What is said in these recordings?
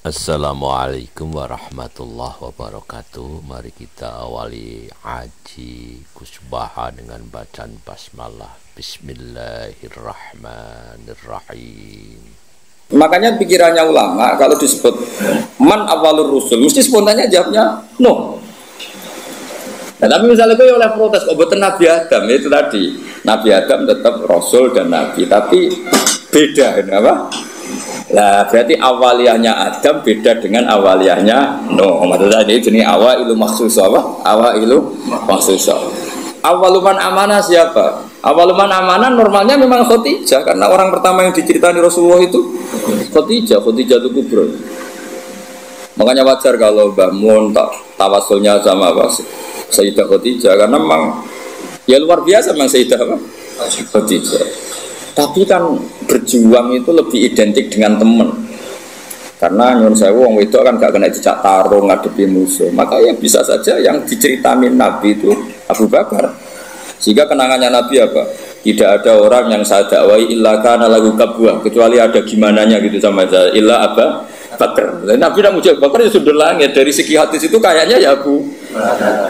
Assalamualaikum warahmatullahi wabarakatuh. Mari kita awali haji kusbaha dengan bacaan basmalah. Bismillahirrahmanirrahim. Makanya pikirannya ulama kalau disebut man awalur rusul mesti spontannya jawabnya no. Nah, tapi misalnya gue oleh protes kok betul Nabi Adam itu tadi Nabi Adam tetap Rasul dan Nabi tapi beda kenapa? Lah berarti awaliyahnya Adam beda dengan awaliyahnya Nuh. Maksudnya ini jenis awailu maksus apa? Awailu maksus. Awaluman amanah siapa? Awaluman amanah normalnya memang Khadijah karena orang pertama yang diceritani Rasulullah itu Khadijah itu kubro. Makanya wajar kalau Mbah Mun tawasulnya sama apa? Sayyidah Khadijah karena memang ya luar biasa memang Sayyidah apa? Khadijah. Tapi kan berjuang itu lebih identik dengan teman. Karena nyuwun sewu wong wedok kan gak kena dicak tarung ngadepi musuh. Maka ya bisa saja yang diceritain Nabi itu Abu Bakar. Sehingga kenangannya Nabi apa? Tidak ada orang yang saya dakwai illa kana lahu kabwa, kecuali ada gimananya gitu sama saya. Illa Abu Bakar. Nabi nak muji Abu Bakar ya sudah langit dari segi hadis itu kayaknya ya Abu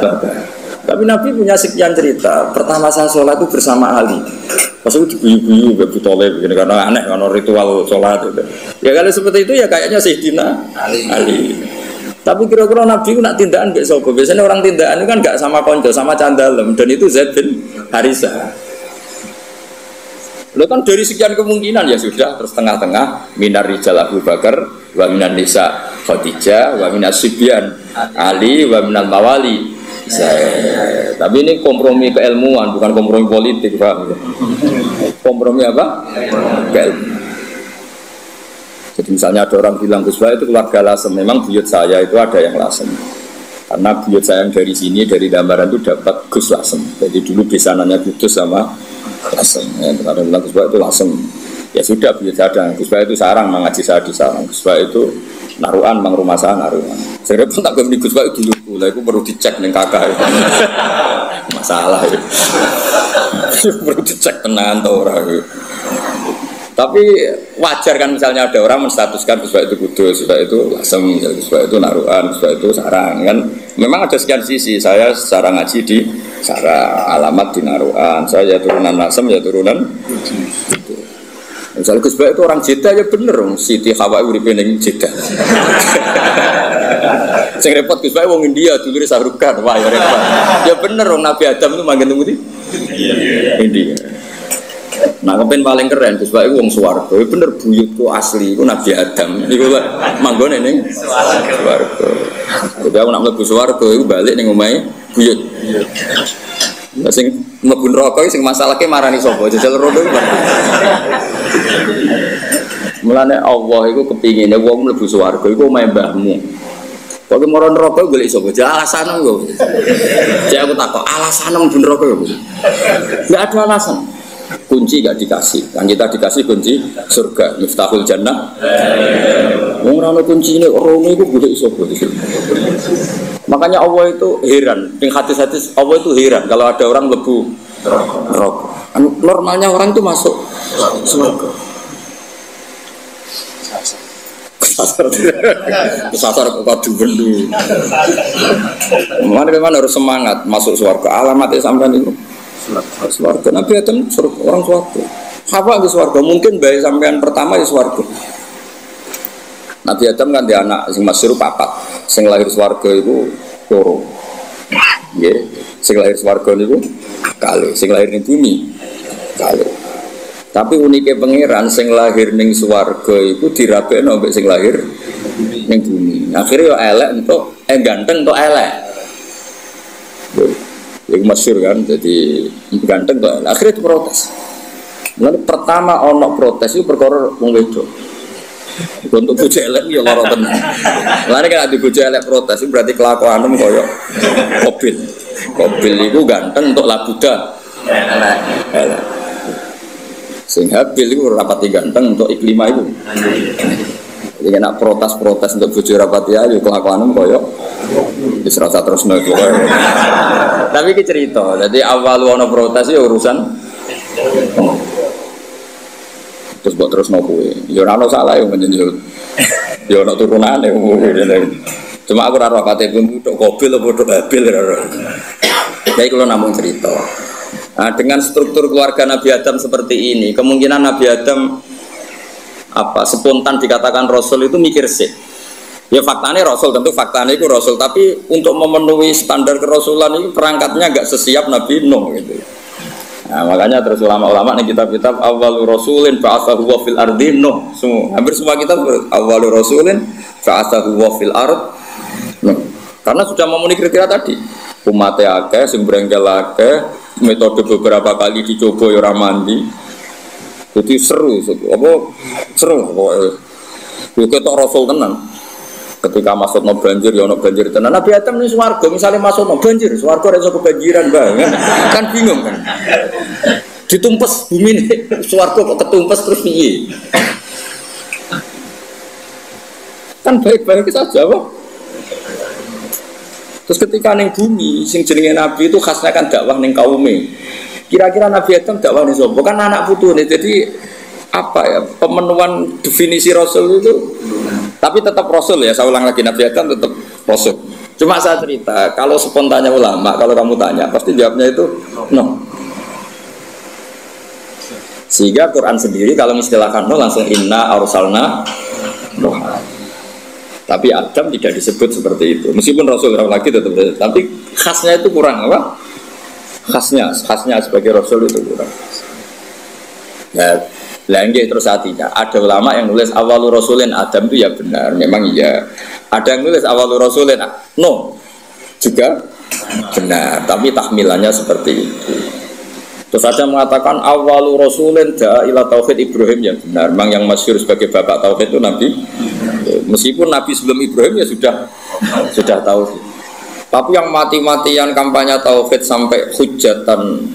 Bakar. Tapi Nabi punya sekian cerita. Pertama saya sholat itu bersama Ali. Pas itu diguyu-guyu Abu Thalib begini karena aneh karena ritual sholat itu. Ya kalau seperti itu ya kayaknya Sayyidina Ali. Tapi kira-kira Nabi itu nak tindakan gak sopo. Biasanya orang tindakan itu kan gak sama konco, sama candalem. Dan itu Zaid bin Harisah. Lo kan dari sekian kemungkinan ya sudah terus tengah-tengah minar rijal Abu Bakar, wa minan nisa Khadijah, wa minas sibyan Ali, wa minal mawali. Tapi ini kompromi keilmuan bukan kompromi politik, Pak. Kompromi apa? Keilmuan. Jadi misalnya ada orang bilang Gus Baha itu keluarga Lasem, memang buyut saya itu ada yang Lasem. Karena buyut saya yang dari sini dari gambaran itu dapat Gus Lasem. Jadi dulu besanannya Kudus sama Lasem. Ya, ada bilang Gus Baha itu Lasem. Ya sudah buyut saya ada. Gus Baha itu sarang, mengaji saya di sarang. Gus Baha itu naruhan, mang rumah saya naruhan. Saya pun tak beli Gus Baha itu dulu. Lah itu perlu dicek ning kakak itu. Masalah itu. Perlu dicek tenan to ora. Tapi wajar kan misalnya ada orang menstatuskan Gus Baha itu kudus, Gus Baha itu lasem, Gus Baha itu naruhan, Gus Baha itu sarang kan. Memang ada sekian sisi. Saya secara ngaji di sarang, alamat di naruhan. Saya turunan lasem ya turunan gitu. Misalnya Gus Baha itu orang Jeddah ya bener, Siti Hawa uripe ning Jeddah. Sing repot Gus Baha wong India dulure Sahrukhan, wah ya repot. Ya bener wong Nabi Adam itu manggen temu di India. Nah, kepen paling keren Gus Baha itu wong swarga. Ya bener buyutku asli iku Nabi Adam. Iku manggone ning swarga. Jadi aku nak mlebu swarga iku balik ning omahe buyut. Lah sing mlebu neraka sing masalahke marani sapa? Jajal rodo iku. Mulane Allah iku kepingine wong mlebu swarga iku omahe mbahmu. Kok moro neraka golek sapa? Alasan kok. Jadi aku takok, alasan mlebu neraka yo. Enggak ada alasan. Kunci gak dikasih. Yang kita dikasih kunci surga, miftahul jannah. Wong ora ono kuncine rono iku golek sapa? Makanya Allah itu heran. Ning hadis-hadis Allah itu heran kalau ada orang mlebu neraka. Normalnya orang itu masuk surga. Kesasar kok kadu bendu. Memang harus semangat masuk surga. Alamatnya sampean itu surga. Nabi Adam orang surga. Apa di surga? Mungkin bayi sampean pertama di surga. Nabi Adam kan dia anak sing masyhur papat. Sing lahir surga itu loro. Nggih, sing lahir surga niku kali, sing lahir ning bumi kali. Tapi uniknya pangeran sing lahir ning swarga iku dirabekno mbek sing lahir ning bumi. Akhirnya yo elek entuk ganteng entuk elek. Iku masyhur kan, jadi ganteng kok. Akhirnya diprotes. Mulane pertama ono protes itu perkara wong wedok. Untuk bojo elek ya lara tenan. Mulane kan di bojo elek protes itu berarti kelakuanmu koyo Qabil. Qabil iku ganteng entuk labuda. Elek. Sing Habil itu rapati ganteng untuk Iklimah itu. Jadi nak protes untuk bojo rapati ayu kelakuanmu koyo wis rasa terus nek. Tapi iki cerita. Jadi awal ono protes ya urusan terus buat terus mau kue, ya ora salah ya menjenjel. Ya ana turunane. Cuma aku ora roh KTP tok Qabil apa tok Habil ora roh. Jadi kalau namun cerita. Nah, dengan struktur keluarga Nabi Adam seperti ini, kemungkinan Nabi Adam spontan dikatakan Rasul itu mikir sih. Ya faktanya Rasul, tentu faktanya itu Rasul, tapi untuk memenuhi standar kerasulan itu perangkatnya agak sesiap Nabi Nuh gitu. Nah, makanya terus ulama-ulama nih kitab-kitab awwalu rasulin ba'atsahu wa fil ardi Nuh. Hampir semua kitab awwalu rasulin ba'atsahu wa fil ard Nuh. Karena sudah memenuhi kriteria tadi. Umatnya akeh, sembrengkel akeh, metode beberapa kali dicoba ya ora mandi. Jadi seru, seru pokoknya. Yo ketok Rasul tenan. Ketika masuk no banjir, ya no banjir tenan. Nabi Adam ini swarga, misalnya masuk no banjir, swarga ada kebanjiran banget, kan bingung kan? Ditumpes bumi ini, swarga kok ketumpes terus piye? Kan baik-baik saja, Pak. Terus ketika neng bumi, sing jenenge Nabi itu khasnya kan dakwah neng kaume. Kira-kira Nabi Adam dakwah nih sopo, kan anak putu nih, jadi pemenuhan definisi Rasul itu. Tapi tetap Rasul ya, saya ulang lagi Nabi Adam tetap Rasul. Cuma saya cerita, kalau spontannya ulama, kalau kamu tanya, pasti jawabnya itu no. Sehingga Quran sendiri kalau mengistilahkan no langsung inna arsalna no. Tapi Adam tidak disebut seperti itu. Meskipun Rasul lagi tetap, tapi khasnya itu kurang apa? Khasnya sebagai Rasul itu kurang. Ya. Lagi terus artinya ada ulama yang nulis awalul rasulin Adam itu ya benar, memang iya. Ada yang nulis awalul rasulin no juga benar, tapi tahmilannya seperti itu. Terus ada mengatakan awalul rasulin ila tauhid Ibrahim yang benar, memang yang masyhur sebagai bapak tauhid itu Nabi. Meskipun Nabi sebelum Ibrahim ya sudah tauhid. Tapi yang mati-matian kampanye tauhid sampai hujatan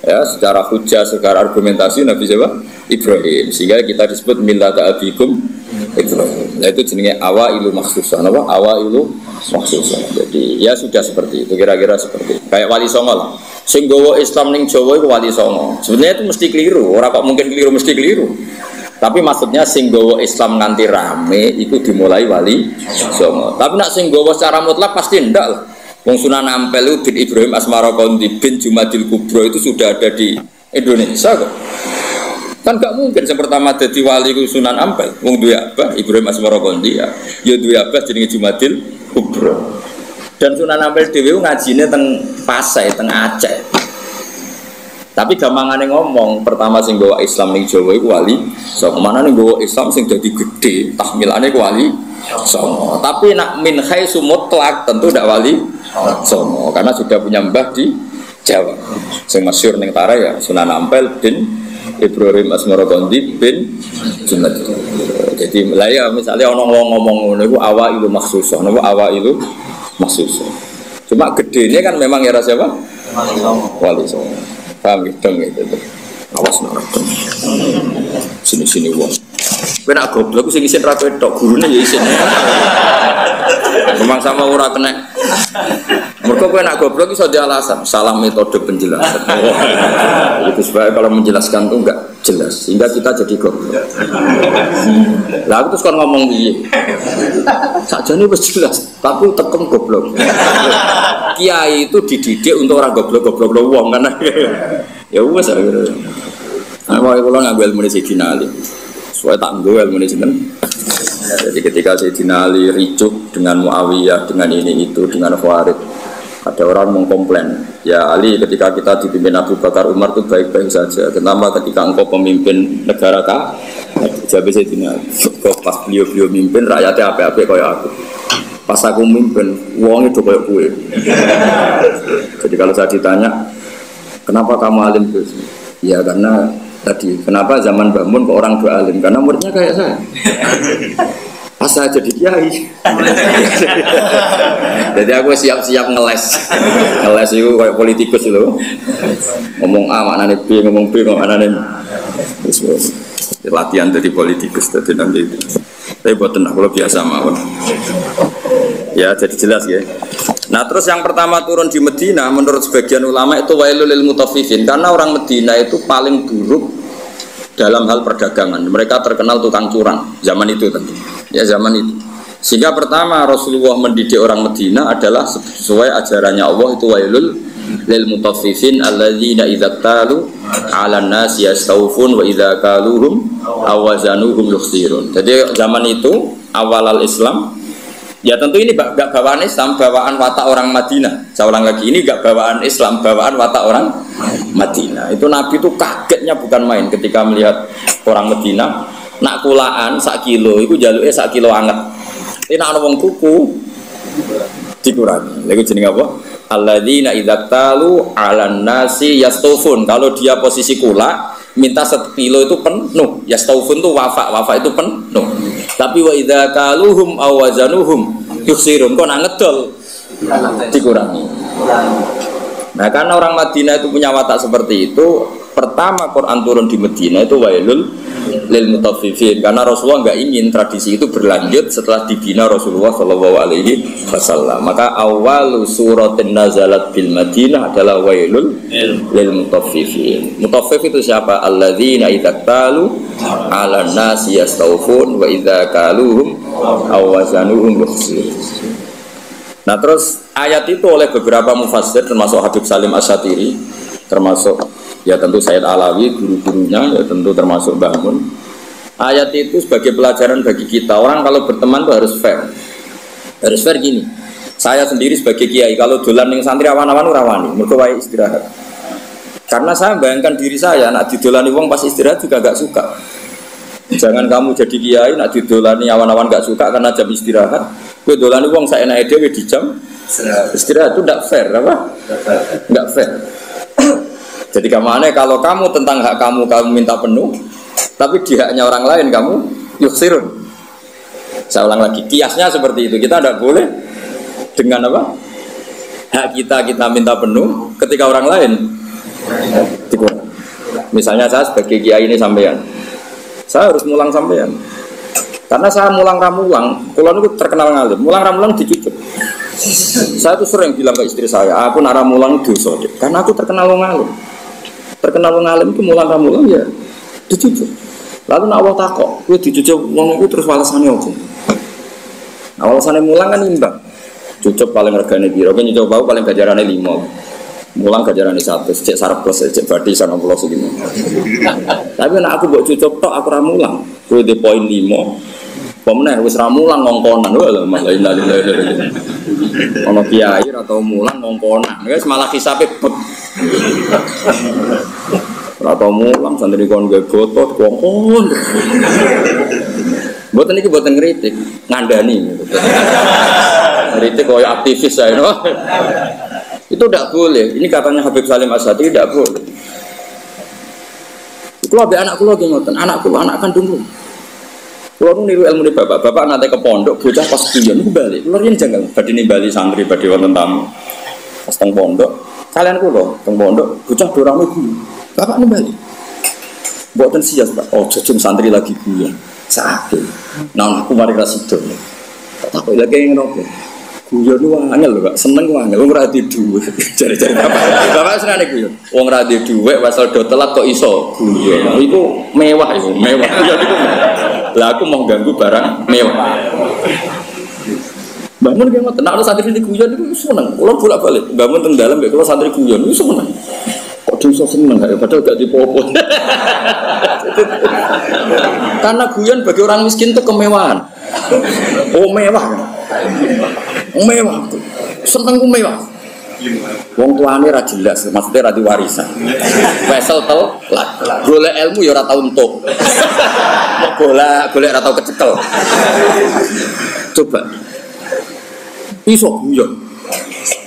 ya secara hujah, secara argumentasi Nabi siapa? Ibrahim. Sehingga kita disebut millata abikum Ibrahim. Nah itu jenenge awailu makhsusah. Apa? Awailu makhsusah. Jadi ya sudah seperti itu, kira-kira seperti itu. Kayak Wali Songo lah. Sing gowo Islam ning Jawa itu Wali Songo. Sebenarnya itu mesti keliru. Ora kok mungkin keliru, mesti keliru. Tapi maksudnya sing gowo Islam nganti rame itu dimulai Wali Songo. Tapi nak sing gowo secara mutlak pasti ndak lah. Wong Sunan Ampel bin Ibrahim Asmarokondi bin Jumadil Kubro itu sudah ada di Indonesia kok. Kan gak mungkin yang pertama jadi wali Sunan Ampel. Wong duwe abah Ibrahim Asmarokondi ya duwe abah jenenge Jumadil Kubro. Dan Sunan Ampel dhewe ngajine teng Pasai, teng Aceh. Tapi gampangane ngomong, pertama sing bawa Islam ning Jawa iku wali. So kemana ning bawa Islam sing dadi gede, tahmilane ku wali. Songo. Tapi nak min khaisu mutlak tentu ndak wali Songo karena sudah punya mbah di Jawa. Sing masyhur ning Tara ya Sunan Ampel bin Ibrahim Asmarokondi bin Jumadil. Jadi lah ya misalnya ono wong ngomong ngono iku awailu makhsusah, napa awailu makhsusah. Cuma gedene kan memang era siapa? Wali Songo. Paham gitu gitu. Awas nang sini wong. Kowe nak goblok sing isin ra kowe tok, gurune ya isin. Memang sama ora kena. Mergo kowe nak goblok iso di alasan, salah metode penjelasan. Itu sebab kalau menjelaskan tuh enggak jelas, sehingga kita jadi goblok. Lah aku terus kon ngomong piye? Sakjane wis jelas, tapi tekem goblok. Kiai itu dididik untuk orang goblok-goblok wong kan. Ya wis akhirnya. Nah, mau kula ngambil ilmu Sayyidina Ali. Soalnya tak nggo ilmu sinten. Jadi ketika Sayyidina Ali ricuh dengan Muawiyah, dengan ini itu, dengan Khawarij, ada orang mengkomplain, ya Ali ketika kita dipimpin Abu Bakar Umar itu baik-baik saja. Kenapa ketika engkau pemimpin negara kah? Jadi Sayyidina Ali, pas beliau mimpin rakyatnya apa-apa kayak aku. Pas aku mimpin, uang itu kayak gue. Jadi kalau saya ditanya, kenapa kamu alim terus? Ya karena tadi, kenapa zaman bangun ke orang dua alim? Karena muridnya kayak saya. Pas saya jadi kiai. Jadi aku siap-siap ngeles itu kayak politikus itu. Ngomong A maknanya B, ngomong B maknanya latihan jadi politikus tadi nanti itu. Tapi buat tenang, kalau biasa mawon. Ya jadi jelas ya. Nah terus yang pertama turun di Medina menurut sebagian ulama itu wailul lil mutaffifin, karena orang Medina itu paling buruk dalam hal perdagangan. Mereka terkenal tukang curang zaman itu tentu. Ya zaman itu. Sehingga pertama Rasulullah mendidik orang Madinah adalah sesuai ajarannya Allah itu wailul lil mutaffifin alladzina idza talu 'alan nas yastawfun wa idza kaluhum awazanuhum yukhsirun. Jadi zaman itu awal Islam ya tentu ini gak bawaan Islam, bawaan watak orang Madinah. Saya ulang lagi, ini gak bawaan Islam, bawaan watak orang Madinah. Itu Nabi itu kagetnya bukan main ketika melihat orang Madinah nak kulaan sak kilo, itu jaluknya sak kilo anget. Ini nak wong tuku dikurangi. Lagi jeneng apa? Alladzina idza talu 'alan nasi yastawfun. Kalau dia posisi kula minta 1 kilo itu penuh. Yastawfun itu wafa itu penuh. Tapi wa idza kaluhum aw wazanuhum yukhsirun. Kok nak ngedol dikurangi. Nah, karena orang Madinah itu punya watak seperti itu, pertama Quran turun di Madinah itu wailul lil mutaffifin, karena Rasulullah nggak ingin tradisi itu berlanjut setelah dibina Rasulullah Shallallahu Alaihi Wasallam. Maka awal suratin nazalat bil Madinah adalah wailul lil mutaffifin. Mutaffif itu siapa? Alladzina idza talu 'alan nasi yastawfun wa idza kaluhum aw wazanuhum yukhsirun. Nah, terus ayat itu oleh beberapa mufassir termasuk Habib Salim Asyatiri, termasuk ya tentu Sayyid Alawi, guru-gurunya, ya tentu termasuk Mbah Mun. Ayat itu sebagai pelajaran bagi kita. Orang kalau berteman itu harus fair. Harus fair gini. Saya sendiri sebagai kiai kalau dolan ning santri awan-awan rawani, mergo wae istirahat. Karena saya bayangkan diri saya nak didolani wong pas istirahat juga gak suka. Jangan kamu jadi kiai nak didolani awan-awan gak suka karena jam istirahat. Kowe dolani wong saenake dhewe di jam istirahat itu tidak fair, apa? Tidak fair. Jadi kemana kalau kamu tentang hak kamu minta penuh, tapi di haknya orang lain kamu yuksirun. Saya ulang lagi, kiasnya seperti itu. Kita tidak boleh dengan apa? Hak kita minta penuh, ketika orang lain dikurang. Misalnya saya sebagai kiai ini sampean, saya harus mulang sampean. Karena saya mulang ramulang, kalau itu terkenal ngalim, mulang ramulang dicucuk. Saya tuh sering bilang ke istri saya, aku nara mulang dosa, karena aku terkenal ngalim. Terkenal ngalim itu mulang ramulang ya dicucuk. Lalu nak Allah takok, gue dicucuk wong itu terus walasannya apa? Nah, walasannya mulang kan imbang. Cucuk paling regane piro, kan nyucuk bau paling gajarane 5. Mulang gajarane 1, cek sarep plus cek badi sana pulau segini. Tapi nak aku buat cucuk tok aku ramulang, gue di poin 5. Pemenang wis ramulang ngongkonan, wah malah innalillahi. Ono kiai atau mulang ngongkonan, guys malah hisabe bek. Atau mulang santri kon ge botot ngongkon. Mboten iki mboten ngritik, ngandani. Ngritik koyo aktivis saya, no. Itu tidak boleh. Ini katanya Habib Salim Asyatiri tidak boleh. Kalau ada anak lagi ngoten, anak kandungku. Kalau niru ilmu ini bapak nanti ke pondok, bocah pas kuliah itu balik. Kalau ini jangan, badi ini balik santri, badi wonten tamu. Pas teng pondok, kalian kulo teng pondok, bocah dorame guru. Bapak ini balik. Buatan sias pak. Oh jujur santri lagi kuliah. Sakit. Nah aku mari rasido. Tak tahu lagi yang ngopo. Guyon lu angel lho, Pak. Seneng angel wong ora di dhuwit. Jare-jare bapak. Bapak senane guyon. Wong ora di dhuwit wasal do telat kok iso guyon. Iku mewah iku, mewah. Lah aku mau ganggu barang mewah. Bangun ki ngoten, nek santri di guyon iku seneng. Kula bolak-balik. Bangun teng dalem mek kula santri guyon iku seneng. Kok iso seneng kaya padahal gak dipopo. Karena guyon bagi orang miskin itu kemewahan. Oh mewah. Mewah tuh, seneng ku mewah. Wong tuane ra jelas, maksudnya ra diwarisan. Wesel tel, golek ilmu ya ora tau entuk. Golek ra tau kecekel. Coba. Iso guyon.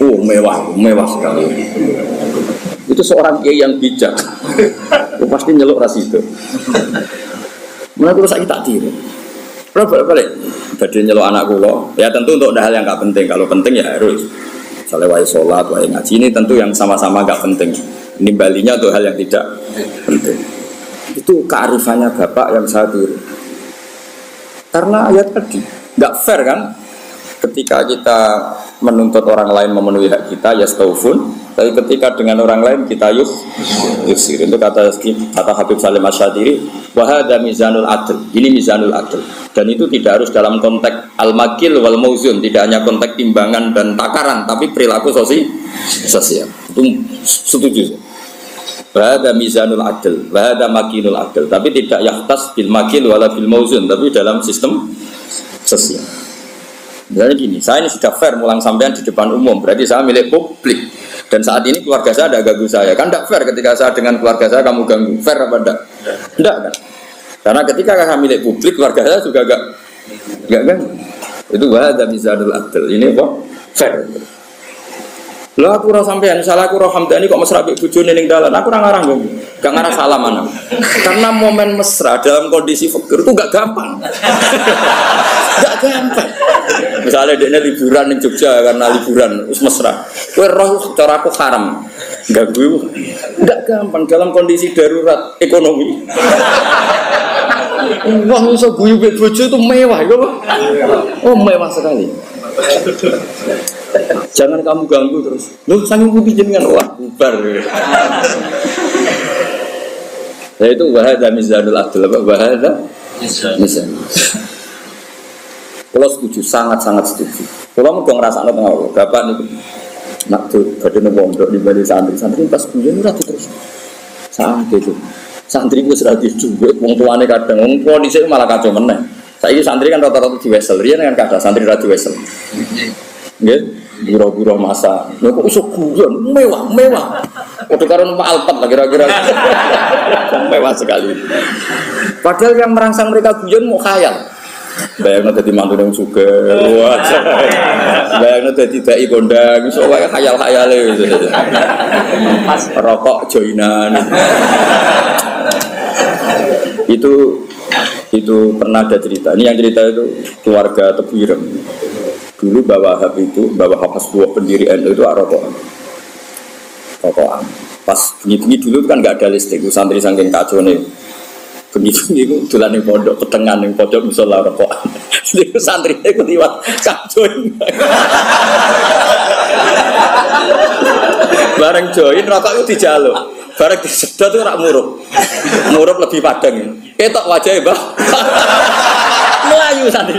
Oh mewah sekali. Itu seorang kiai yang bijak. Pasti nyeluk ras itu. Mulai terus saiki tak tiru. Balik. Badhe nyeluk anak kula, ya tentu untuk hal yang enggak penting. Kalau penting ya harus. Misalnya wae salat, wae ngaji ini tentu yang sama-sama enggak penting. Nimbalinya untuk hal yang tidak penting. Itu kearifannya Bapak yang saya tiru. Karena ayat tadi enggak fair kan? Ketika kita menuntut orang lain memenuhi hak kita yastaufun, tapi ketika dengan orang lain kita yusir. Itu kata Habib Salim Asy-Syadzili, wa hadza mizanul adl. Ini mizanul adl. Dan itu tidak harus dalam konteks al-makil wal mauzun, tidak hanya konteks timbangan dan takaran, tapi perilaku sosial. Itu setuju. Wa hadza mizanul adl, wa hadza makinul adl. Tapi tidak yahtas bil makil wala bil mauzun, tapi dalam sistem sosial. Misalnya gini, saya ini sudah fair mulang sampean di depan umum, berarti saya milik publik. Dan saat ini keluarga saya tidak ganggu saya. Kan tidak fair ketika saya dengan keluarga saya kamu ganggu. Fair apa tidak? Tidak kan? Karena ketika saya milik publik, keluarga saya juga enggak ganggu. Itu wahada mizanul adl. Ini apa? Fair. Lah aku ora sampean, salah aku ora Hamdani kok mesra mbek bojone ning dalan. Aku ora ngarang kok. Gak ngarang salaman. Karena momen mesra dalam kondisi fakir itu gak gampang. Gak gampang. Misalnya dia liburan di Jogja karena liburan terus mesra. Kowe roh cara aku haram. Ganggu. Gak gampang dalam kondisi darurat ekonomi. Wah, iso guyu mbek bojo itu mewah ya, Pak. Oh, mewah sekali. Jangan kamu ganggu terus. Loh, sanggup jenengan wah bubar. Ya itu wahada mizanul adl, wahada mizan. Kalau setuju, sangat-sangat setuju. Kalau mau dong ngerasa tengah Allah, bapak nih nak tuh badan pondok di balik santri pas pujian udah terus. Sangat itu. Santri gue sudah juga, wong tuane kadang, wong tua di sini malah kacau meneng. Saya ini santri kan rata-rata di wesel, dia kan kata santri rata di wesel. Gitu, biro-biro masa. Nah, kok iso guyon, mewah. Udah karena Pak Alpat lah kira-kira. Mewah sekali. Padahal yang merangsang mereka guyon mau khayal. Bayangnya jadi mantu yang suka, bayangnya jadi dai kondang, soalnya khayal-khayalnya gitu. Rokok joinan. Itu pernah ada cerita. Ini yang cerita itu keluarga Tebu Ireng. Dulu Bawa Hasbuah pendiri NU itu rokokan. Pas bunyi dulu kan nggak ada listrik, santri saking kacau nih. Begitu itu dolan ning pondok petengan ning pondok musala rokokan. Itu santri itu liwat kacau. Bareng join rokok itu dijaluk. Bareng disedot itu rak murup lebih padang. Ketok wajahnya Mbah. Melayu santri.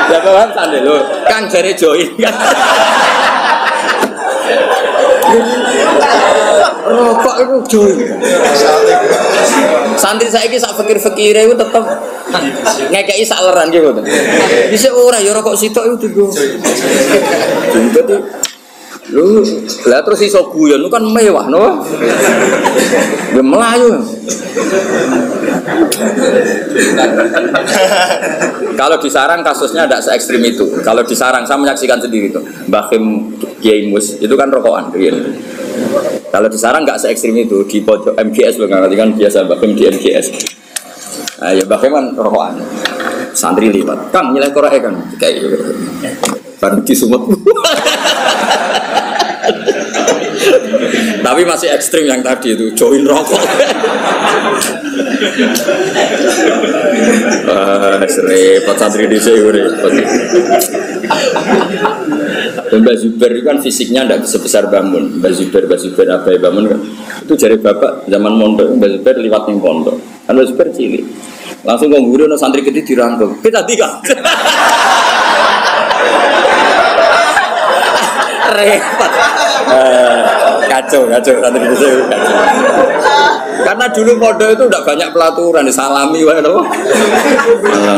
Ya paham santri lho, Kang jare join kan. Rokok itu join. Santri saiki sak fikir-fikire itu tetep ngekeki sak leran gitu. Bisa ora ya rokok sitok itu digo. Jadi lu lah terus iso guyon lu kan mewah no. Ya melayu. Kalau di Sarang kasusnya tidak se-ekstrim itu. Kalau di Sarang saya menyaksikan sendiri itu. Mbah Kim Kiai Mus itu kan rokokan. Kalau di Sarang nggak se-ekstrim itu di pojok MGS loh nggak kan biasa Mbah Kim di MGS. Nah, ya Mbah Kim kan rokokan. Santri lipat. Kang nilai korek kan kayak gitu. Baru di Sumut. Tapi masih ekstrim yang tadi itu join rokok. Repot santri di sini repot. Mbak Zubair itu kan fisiknya tidak sebesar Bamun. Mbak Zubair apa ya Bamun kan? Itu jari bapak zaman mondok Mbak Zubair liwat ning pondok. Kan Mbak Zubair cilik. Langsung ngomong no santri gede dirangkul. Kita tiga. Repot. Kacau santri itu kacau. Karena dulu pondok itu tidak banyak pelaturan, disalami wae lho.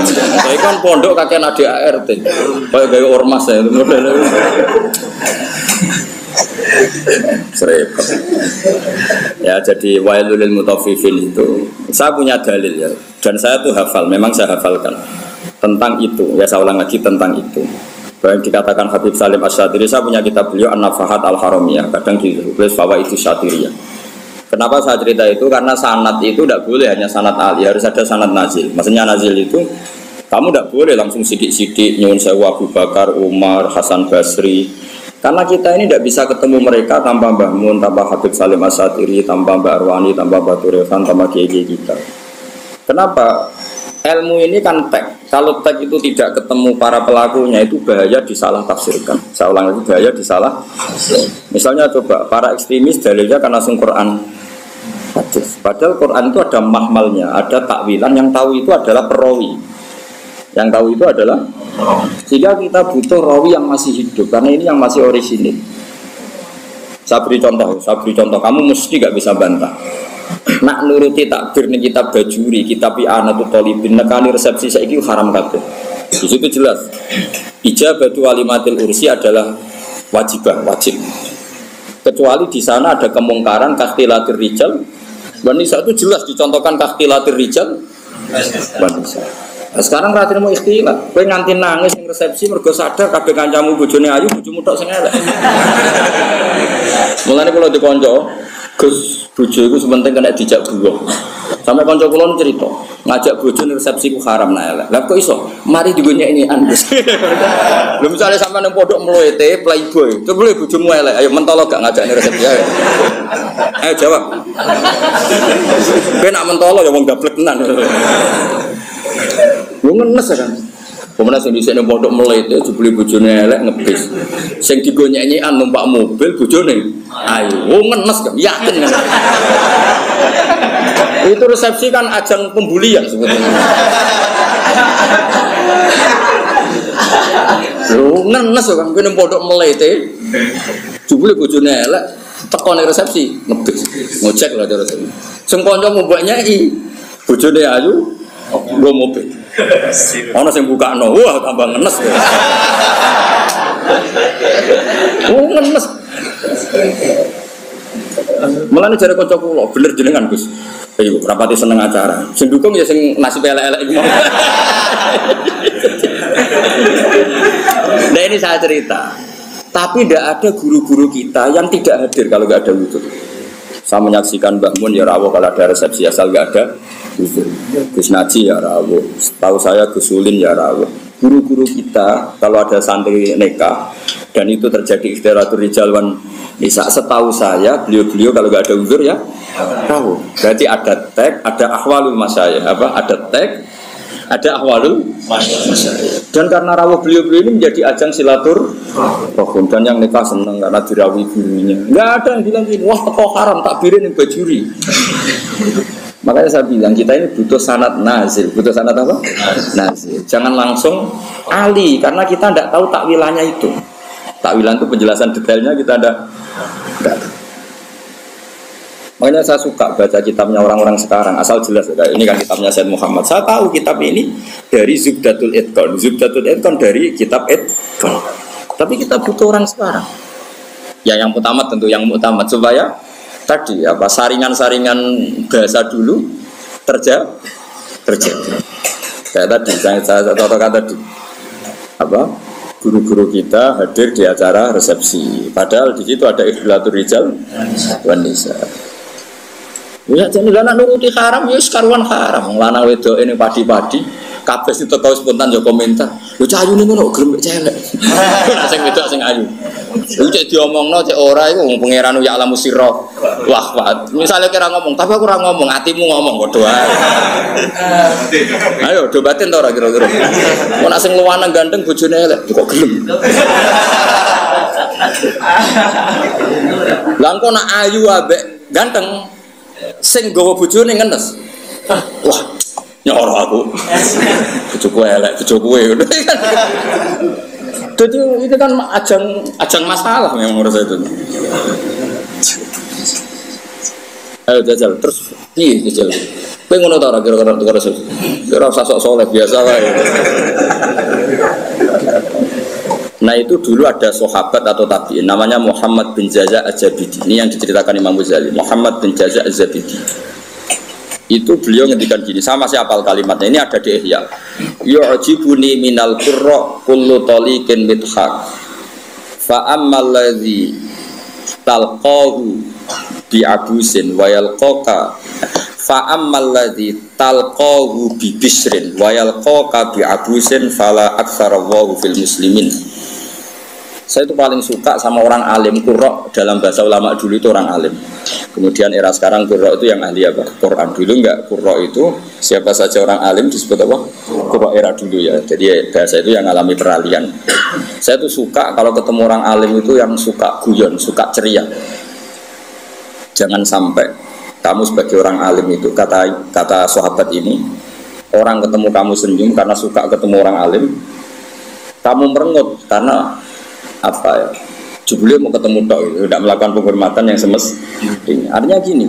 Saya kan pondok kakek adik ART. Kayak gaya ormas ya model. Repot. Ya jadi wailul lil mutaffifin itu saya punya dalil ya. Dan saya tuh hafal, memang saya hafalkan tentang itu. Ya saya ulang lagi tentang itu. Bahwa dikatakan Habib Salim Asy-Syadzili, saya punya kitab beliau An-Nafahat Al-Haramiyah, kadang ditulis Fawaidus Syatiriyah. Kenapa saya cerita itu? Karena sanad itu tidak boleh hanya sanad ali, harus ada sanad nazil. Maksudnya nazil itu kamu tidak boleh langsung sidik-sidik nyuwun sewu Abu Bakar, Umar, Hasan Basri. Karena kita ini tidak bisa ketemu mereka tanpa Mbah Mun, tanpa Habib Salim Asy-Syadzili, tanpa Mbak Arwani, tanpa Mbak Turevan, tanpa kiai kita. Kenapa? Ilmu ini kan tek. Kalau teks itu tidak ketemu para pelakunya itu bahaya disalah tafsirkan. Saya ulang lagi, bahaya disalah. Misalnya coba para ekstremis dalilnya kan langsung Quran hadis. Padahal Quran itu ada mahmalnya, ada takwilan, yang tahu itu adalah perawi. Yang tahu itu adalah sehingga kita butuh rawi yang masih hidup karena ini yang masih orisinil. Saya beri contoh, kamu mesti gak bisa bantah. Nak nuruti takbir nih kitab Bajuri, kitab I'anatul Thalibin, nekani resepsi saiki haram kabeh. Di situ jelas. Ijabatu walimatil ursi adalah wajib. Kecuali di sana ada kemungkaran kakhtilatir rijal. Wanisa itu jelas dicontohkan kakhtilatir rijal. Wanisa. Nah, sekarang ratin mau ikhtilat, kowe nganti nangis ning resepsi mergo sadar kabeh kancamu bojone ayu, bojomu tok sing elek. Mulane kula dikonco, Gus, bojo iku sementing kena dijak buah. Sampai kanca kula cerita, ngajak bojo ning resepsi ku haram nah elek. Lah kok iso? Mari digonyek-nyekan Gus. Lho misale sampean nang pondok mloete playboy, coba bojomu elek, ayo mentolo gak ngajak ning resepsi ayo. Ayo jawab. Kowe nak mentolo ya wong gablek tenan. Lu ngenes kan? Pemenang sing dhisik nang pondok melete jebule bojone elek ngebis. Sing digonyek-nyekan numpak mobil bojone ayo. Oh ngenes kan? Yakin kan? Itu resepsi kan ajang pembulian sebetulnya. Lu ngenes kan kowe nang pondok melete jebule bojone elek teko ning resepsi ngebis. Ngojek lah terus. Sing kanca mbok nyeki bojone ayu gue mobil, ono sing buka no, wah tambah ngenes, ngenes. Malah nih cari kocok lo, bener jenengan Gus. Ayo, rapati seneng acara. Sing dukung ya sing nasib elek-elek itu. Nah ini saya cerita. Tapi tidak ada guru-guru kita yang tidak hadir kalau nggak ada wudhu. Saya menyaksikan Mbah Mun ya rawuh kalau ada resepsi asal nggak ada. Gus Naji ya rawuh, tahu saya Gus Ulin ya rawuh. Guru-guru kita kalau ada santri nikah dan itu terjadi ikhtiratul rijal wan nisa, setahu saya beliau-beliau kalau nggak ada uzur ya rawuh. Berarti ada tag, ada ahwalul masyayikh, ada tag, ada ahwalul masyayikh. Dan karena rawuh beliau-beliau ini menjadi ajang silaturahim dan yang nikah senang karena dirawi gurunya. Nggak ada yang bilang gini, wah kok haram takbirin yang Bajuri. Makanya saya bilang kita ini butuh sanad nazil. Butuh sanad apa? Nazil. Jangan langsung ali karena kita tidak tahu takwilannya itu. Takwilan itu penjelasan detailnya kita tidak. Makanya saya suka baca kitabnya orang-orang sekarang asal jelas. Ini kan kitabnya Said Muhammad. Saya tahu kitab ini dari Zubdatul Itqan. Zubdatul Itqan dari kitab Itqan. Tapi kita butuh orang sekarang. Ya yang utama tentu yang utama supaya tadi apa saringan-saringan bahasa dulu terjadi. Kayak tadi saya contohkan tadi apa guru-guru kita hadir di acara resepsi. Padahal di situ ada ikhlatul rijal wan nisa. Ya jadi lanang nuruti haram ya karuan haram. Lanang wedok ini padi-padi kabeh itu tau spontan yo komentar. Lho cayune ngono gelem celek. Sing wedok sing ayu. Lu cek diomongno cek ora iku wong pangeran ya alamu sirra. Wah, misale kira ngomong, tapi aku ora ngomong, atimu ngomong padha wae. Ayo dobatin to ora kira-kira. Kok nek sing luwanang ganteng bojone elek kok gelem. Lah kok nek ayu ambek ganteng sing gawa bojone ngenes. Wah, nyoro aku. Bojoku elek, bojoku ngono. Jadi itu kan ajang masalah memang menurut saya itu. Ayo jajal terus iya jajal. Kowe ngono ta ora kira-kira tukar rasul. Kira usah sok saleh biasa wae. Nah itu dulu ada sahabat atau tabi'in namanya Muhammad bin Jaza' Az-Zabidi. Ini yang diceritakan Imam Ghazali. Muhammad bin Jaza' Az-Zabidi. Itu beliau ngendikan gini, sama masih hafal kalimatnya, ini ada di Ihya. Yu'jibuni minal qurra kullu taliqin mithaq. Fa ammal ladzi talqahu bi abusin wa yalqaka fa ammal ladzi talqahu bi bisrin wa yalqaka bi abusin fala aktsarallahu fil muslimin. Saya itu paling suka sama orang alim. Qurra dalam bahasa ulama dulu itu orang alim. Kemudian era sekarang qurra itu yang ahli apa? Quran. Dulu enggak, qurra itu Siapa saja orang alim disebut apa? Qurra era dulu ya. Jadi bahasa itu yang alami peralihan. Saya tuh suka kalau ketemu orang alim itu yang suka guyon, suka ceria. Jangan sampai kamu sebagai orang alim itu, kata sahabat ini, orang ketemu kamu senyum karena suka ketemu orang alim, kamu merengut karena apa ya? Jubli mau ketemu tok, tidak melakukan penghormatan yang semestinya. Artinya gini,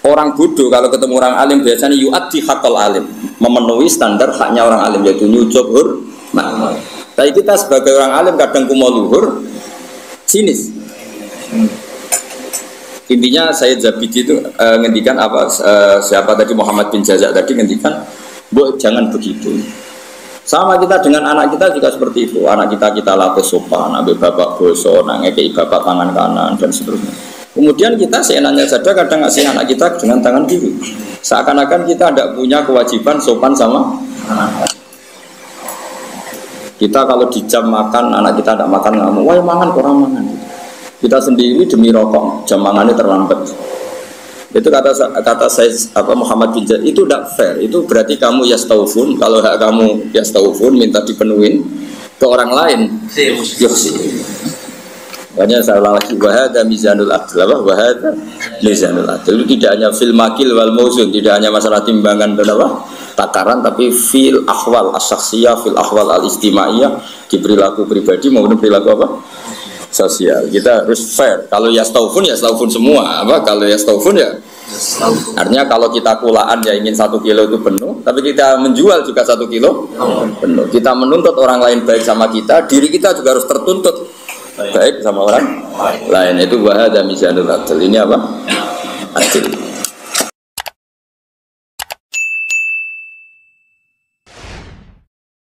orang bodoh kalau ketemu orang alim biasanya yu'addi haqqal alim, memenuhi standar haknya orang alim, yaitu nyucuk hormat. Tapi kita sebagai orang alim kadang kumo luhur, sinis. Intinya saya Zabidi itu ngendikan apa? Siapa tadi Muhammad bin Jazak tadi ngendikan, jangan begitu. Sama kita dengan anak kita juga seperti itu. Anak kita latih sopan, ambil bapak boso, ngekei bapak tangan kanan dan seterusnya. Kemudian kita seenaknya saja kadang ngasih anak kita dengan tangan kiri. Seakan-akan kita tidak punya kewajiban sopan sama anak. Kita kalau di jam makan, anak kita tidak makan ngamuk, wah mangan kurang mangan. Kita sendiri demi rokok, jam makannya terlambat. Itu kata saya Muhammad bin Zaid, itu tidak fair. Itu berarti kamu yastaufun. Kalau hak kamu yastaufun minta dipenuhin ke orang lain, yuksi. Makanya saya ulang lagi, wahada mizanul adl, wahada mizanul adl. Itu tidak hanya fil makil wal mauzun, tidak hanya masalah timbangan dan takaran, tapi fil ahwal as-syakhsiyah, fil ahwal al-istimaiyah, di perilaku pribadi maupun perilaku sosial. Kita harus fair. Kalau yastaufun semua. Kalau yastaufun ya. Artinya kalau kita kulaan ya ingin 1 kilo itu penuh, tapi kita menjual juga 1 kilo penuh. Kita menuntut orang lain baik sama kita, diri kita juga harus tertuntut baik sama orang lain. Itu wahada mizanul adl. Ini apa? Adil.